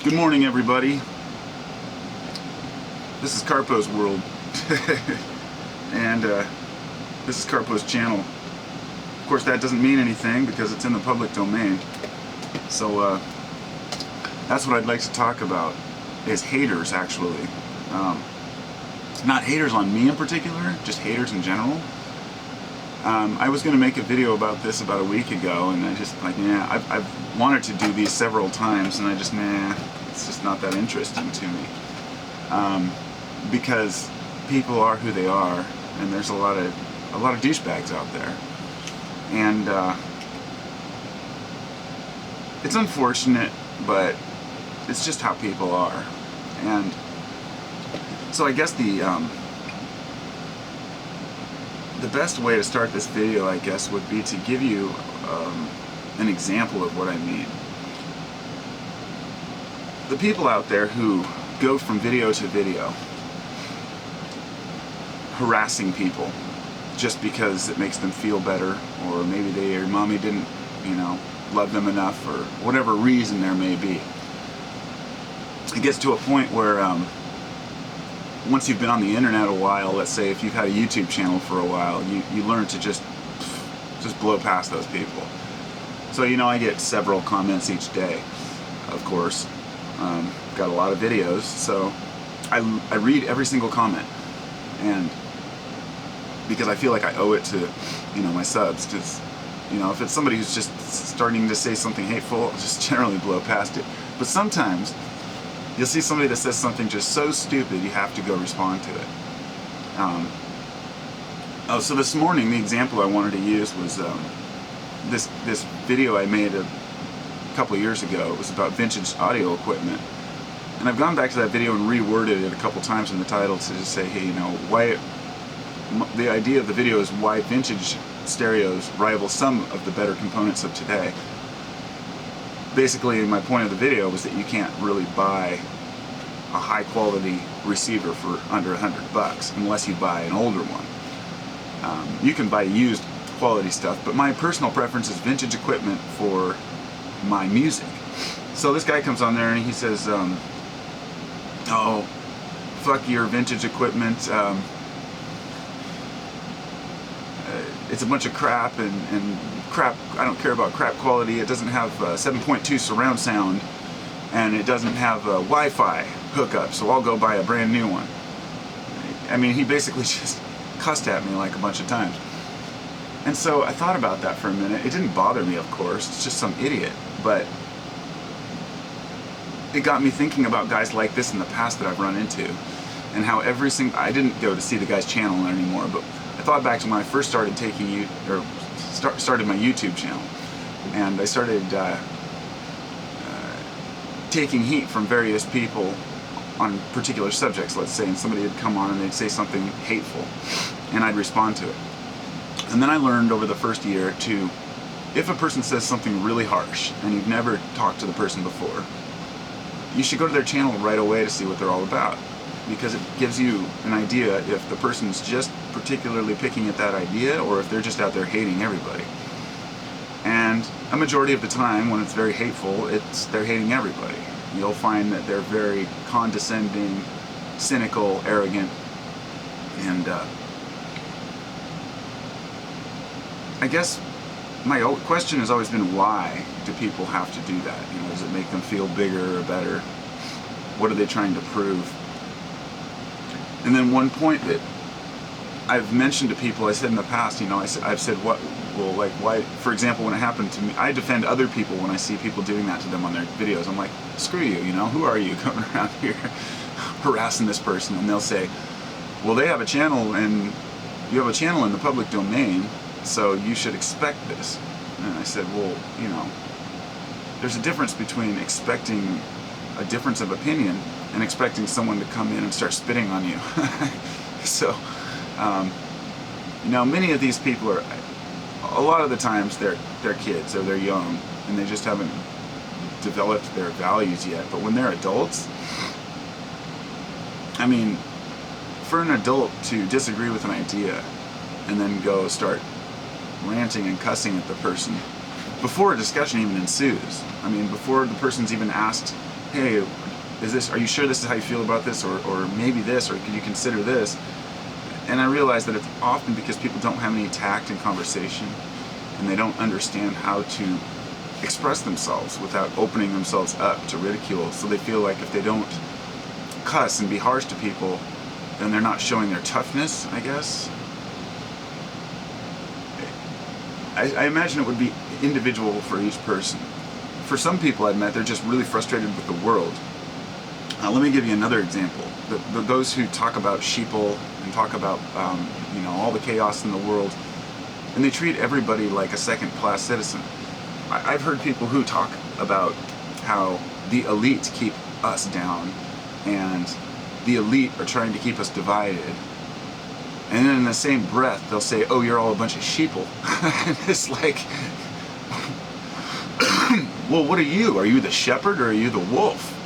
Good morning, everybody. This is Carpo's World, and this is Carpo's channel. Of course, that doesn't mean anything because it's in the public domain. So that's what I'd like to talk about, is haters, actually. Not haters on me in particular, just haters in general. I was going to make a video about this about a week ago, and I just I've wanted to do these several times, and I just it's just not that interesting to me, because people are who they are, and there's a lot of douchebags out there, and it's unfortunate, but it's just how people are. And so I guess the best way to start this video, I guess, would be to give you an example of what I mean. The people out there who go from video to video harassing people just because it makes them feel better, or maybe their mommy didn't, love them enough, or whatever reason there may be. It gets to a point where once you've been on the internet a while, let's say if you've had a YouTube channel for a while, you learn to just blow past those people. So I get several comments each day, of course. Got a lot of videos, so I read every single comment, and because I feel like I owe it to my subs, because if it's somebody who's just starting to say something hateful, I'll just generally blow past it. But sometimes you'll see somebody that says something just so stupid you have to go respond to it. So this morning, the example I wanted to use was this video I made a couple of years ago. It was about vintage audio equipment, and I've gone back to that video and reworded it a couple times in the title to just say, hey, why the idea of the video is why vintage stereos rival some of the better components of today. Basically, my point of the video was that you can't really buy a high quality receiver for under $100 unless you buy an older one. You can buy used quality stuff, but my personal preference is vintage equipment for my music. So this guy comes on there and he says, oh, fuck your vintage equipment, it's a bunch of crap, and crap, I don't care about crap quality. It doesn't have 7.2 surround sound, and it doesn't have a Wi-Fi hookup, so I'll go buy a brand new one. I mean, he basically just cussed at me like a bunch of times. And so I thought about that for a minute. It didn't bother me, of course, it's just some idiot, but it got me thinking about guys like this in the past that I've run into, and how I didn't go to see the guy's channel anymore, but I thought back to when I first started started my YouTube channel, and I started taking heat from various people on particular subjects, let's say, and somebody would come on and they'd say something hateful, and I'd respond to it. And then I learned over the first year to, if a person says something really harsh and you've never talked to the person before, you should go to their channel right away to see what they're all about, because it gives you an idea if the person's just particularly picking at that idea, or if they're just out there hating everybody. And a majority of the time, when it's very hateful, they're hating everybody. You'll find that they're very condescending, cynical, arrogant, and I guess my question has always been, why do people have to do that? Does it make them feel bigger or better? What are they trying to prove? And then one point that I've mentioned to people, I said in the past, I've said, why, for example, when it happened to me, I defend other people when I see people doing that to them on their videos. I'm like, screw you, who are you coming around here harassing this person? And they'll say, well, they have a channel, and you have a channel in the public domain, so you should expect this. And I said, well, there's a difference between expecting a difference of opinion and expecting someone to come in and start spitting on you. So, many of these people are, a lot of the times they're kids, or they're young, and they just haven't developed their values yet. But when they're adults, I mean, for an adult to disagree with an idea and then go start ranting and cussing at the person before a discussion even ensues. I mean, before the person's even asked hey, are you sure this is how you feel about this, or maybe this, or could you consider this? And I realize that it's often because people don't have any tact in conversation, and they don't understand how to express themselves without opening themselves up to ridicule. So they feel like if they don't cuss and be harsh to people, then they're not showing their toughness, I guess. I imagine it would be individual for each person. For some people I've met, they're just really frustrated with the world. Let me give you another example. Those who talk about sheeple and talk about all the chaos in the world, and they treat everybody like a second-class citizen. I've heard people who talk about how the elite keep us down, and the elite are trying to keep us divided. And then in the same breath, they'll say, oh, you're all a bunch of sheeple. And it's like, well, what are you? Are you the shepherd or are you the wolf?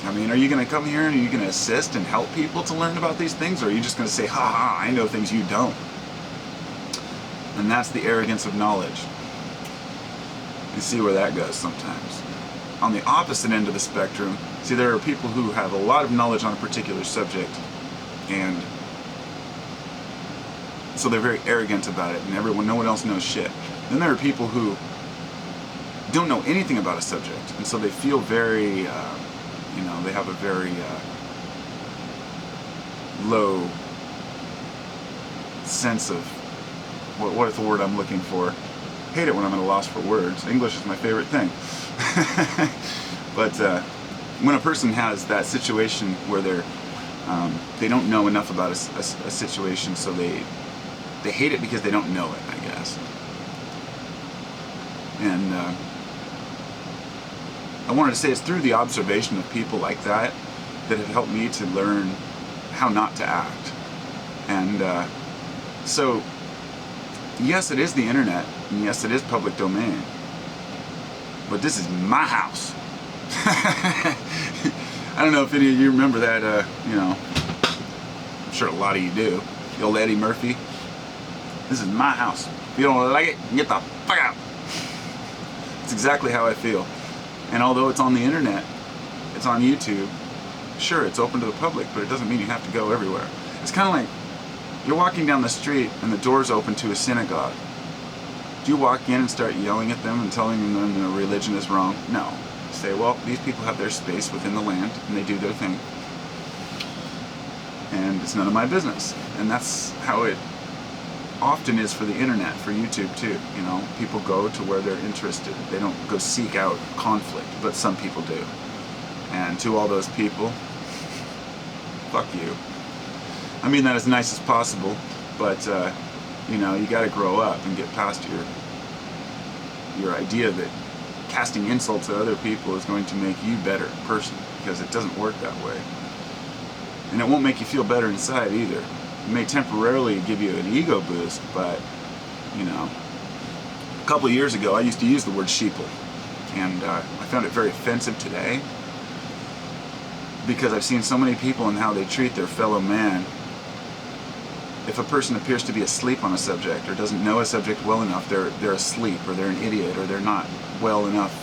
I mean, are you going to come here and are you going to assist and help people to learn about these things? Or are you just going to say, ha ha, I know things you don't? And that's the arrogance of knowledge. You see where that goes sometimes. On the opposite end of the spectrum, see, there are people who have a lot of knowledge on a particular subject, and so they're very arrogant about it, and no one else knows shit. Then there are people who don't know anything about a subject, and so they feel very, they have a very low sense of, what is the word I'm looking for? Hate it when I'm at a loss for words. English is my favorite thing. But when a person has that situation where they don't know enough about a situation, so they hate it because they don't know it, I guess. And I wanted to say it's through the observation of people like that that have helped me to learn how not to act. And so, yes, it is the internet, and yes, it is public domain, but this is my house. I don't know if any of you remember that, I'm sure a lot of you do, the old Eddie Murphy. This is my house. If you don't like it, get the fuck out. It's exactly how I feel. And although it's on the internet, it's on YouTube, sure, it's open to the public, but it doesn't mean you have to go everywhere. It's kind of like you're walking down the street and the door's open to a synagogue. Do you walk in and start yelling at them and telling them their religion is wrong? No. You say, well, these people have their space within the land and they do their thing. And it's none of my business. And that's how it often is for the internet, for YouTube too. People go to where they're interested. They don't go seek out conflict, but some people do. And to all those people, fuck you. I mean that as nice as possible, but you gotta grow up and get past your idea that casting insults at other people is going to make you a better person, because it doesn't work that way. And it won't make you feel better inside either. It may temporarily give you an ego boost, but a couple of years ago I used to use the word sheeple, and I found it very offensive today, because I've seen so many people and how they treat their fellow man. If a person appears to be asleep on a subject or doesn't know a subject well enough, they're asleep, or they're an idiot, or they're not well enough,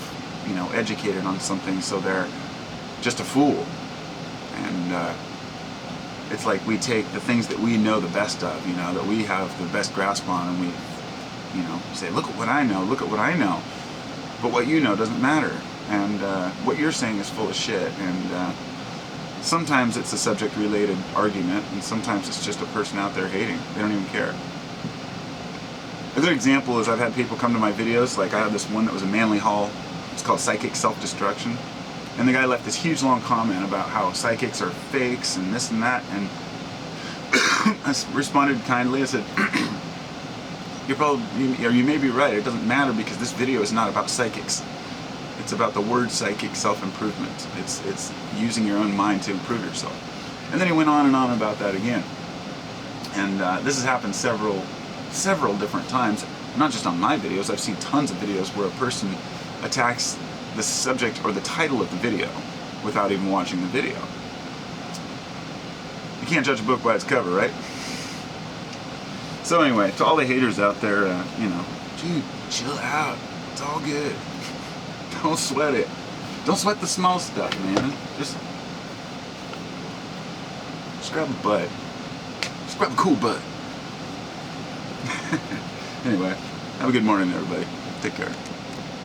educated on something, so they're just a fool. And it's like we take the things that we know the best of, that we have the best grasp on, and we, say, look at what I know, look at what I know. But what you know doesn't matter, and what you're saying is full of shit, and sometimes it's a subject-related argument, and sometimes it's just a person out there hating. They don't even care. A good example is I've had people come to my videos, like I had this one that was a manly haul. It's called Psychic Self-Destruction. And the guy left this huge long comment about how psychics are fakes and this and that, and I responded kindly. I said, you may be right, it doesn't matter, because this video is not about psychics. It's about the word psychic self-improvement. It's using your own mind to improve yourself. And then he went on and on about that again. And this has happened several different times, not just on my videos. I've seen tons of videos where a person attacks the subject or the title of the video without even watching the video. You can't judge a book by its cover, right? So anyway, to all the haters out there, dude, chill out. It's all good. Don't sweat it. Don't sweat the small stuff, man. Just grab a bud. Just grab a cool bud. Anyway, have a good morning, everybody. Take care.